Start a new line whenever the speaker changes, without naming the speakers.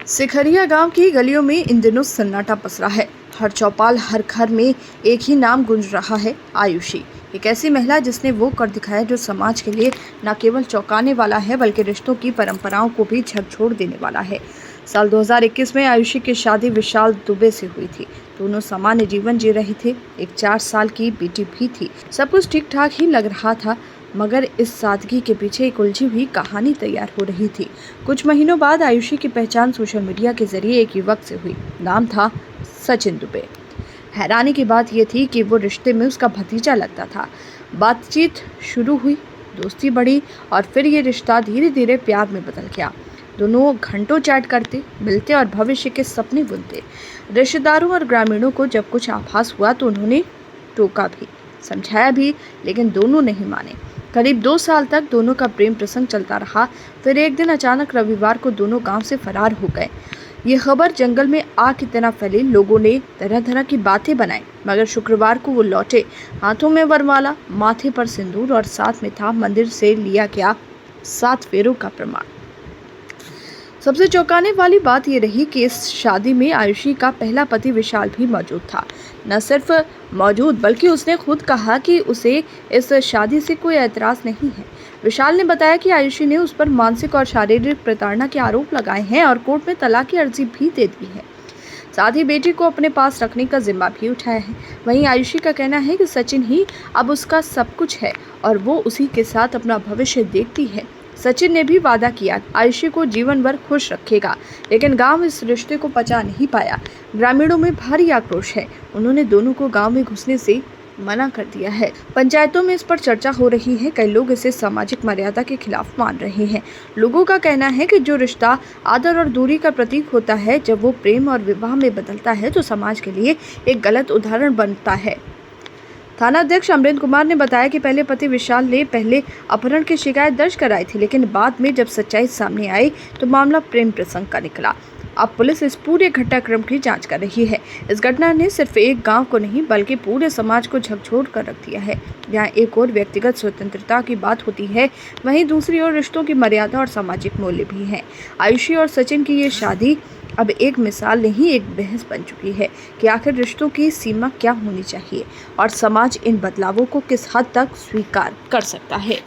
सिखरिया गांव की गलियों में इन दिनों सन्नाटा पसरा है। हर चौपाल, हर घर में एक ही नाम गूंज रहा है, आयुषी। एक ऐसी महिला जिसने वो कर दिखाया जो समाज के लिए न केवल चौंकाने वाला है बल्कि रिश्तों की परंपराओं को भी झकझोर देने वाला है। साल 2021 में आयुषी की शादी विशाल दुबे से हुई थी। दोनों सामान्य जीवन जी रहे थे। एक 4 साल की बेटी भी थी। सब कुछ ठीक ठाक ही लग रहा था, मगर इस सादगी के पीछे एक उलझी हुई कहानी तैयार हो रही थी। कुछ महीनों बाद आयुषी की पहचान सोशल मीडिया के जरिए एक युवक से हुई। नाम था सचिन दुबे। हैरानी की बात यह थी कि वो रिश्ते में उसका भतीजा लगता था। बातचीत शुरू हुई, दोस्ती बढ़ी और फिर ये रिश्ता धीरे धीरे प्यार में बदल गया। दोनों घंटों चैट करते, मिलते और भविष्य के सपने बुनते। रिश्तेदारों और ग्रामीणों को जब कुछ आभास हुआ तो उन्होंने टोका भी, समझाया भी, लेकिन दोनों नहीं माने। करीब 2 साल तक दोनों का प्रेम प्रसंग चलता रहा। फिर एक दिन अचानक रविवार को दोनों गांव से फरार हो गए। ये खबर जंगल में आग की तरह फैली। लोगों ने तरह तरह की बातें बनाई, मगर शुक्रवार को वो लौटे, हाथों में वरमाला, माथे पर सिंदूर और साथ में था मंदिर से लिया गया 7 फेरों का प्रमाण। सबसे चौंकाने वाली बात यह रही कि इस शादी में आयुषी का पहला पति विशाल भी मौजूद था। न सिर्फ मौजूद बल्कि उसने खुद कहा कि उसे इस शादी से कोई ऐतराज नहीं है। विशाल ने बताया कि आयुषी ने उस पर मानसिक और शारीरिक प्रताड़ना के आरोप लगाए हैं और कोर्ट में तलाक की अर्जी भी दे दी है। साथ ही बेटी को अपने पास रखने का जिम्मा भी उठाया है। वहीं आयुषी का कहना है कि सचिन ही अब उसका सब कुछ है और वो उसी के साथ अपना भविष्य देखती है। सचिन ने भी वादा किया आयुषी को जीवन भर खुश रखेगा, लेकिन गांव इस रिश्ते को पचा नहीं पाया। ग्रामीणों में भारी आक्रोश है। उन्होंने दोनों को गांव में घुसने से मना कर दिया है। पंचायतों में इस पर चर्चा हो रही है। कई लोग इसे सामाजिक मर्यादा के खिलाफ मान रहे हैं। लोगों का कहना है कि जो रिश्ता आदर और दूरी का प्रतीक होता है, जब वो प्रेम और विवाह में बदलता है तो समाज के लिए एक गलत उदाहरण बनता है। थाना अध्यक्ष अमरेंद्र कुमार ने बताया कि पहले पति विशाल ने पहले अपहरण की शिकायत दर्ज कराई थी, लेकिन बाद में जब सच्चाई सामने आई तो मामला प्रेम प्रसंग का निकला। अब पुलिस इस पूरे घटनाक्रम की जांच कर रही है। इस घटना ने सिर्फ एक गांव को नहीं बल्कि पूरे समाज को झकझोर कर रख दिया है। यहाँ एक और व्यक्तिगत स्वतंत्रता की बात होती है, वहीं दूसरी ओर रिश्तों की मर्यादा और सामाजिक मूल्य भी हैं। आयुषी और सचिन की ये शादी अब एक मिसाल नहीं, एक बहस बन चुकी है कि आखिर रिश्तों की सीमा क्या होनी चाहिए और समाज इन बदलावों को किस हद तक स्वीकार कर सकता है।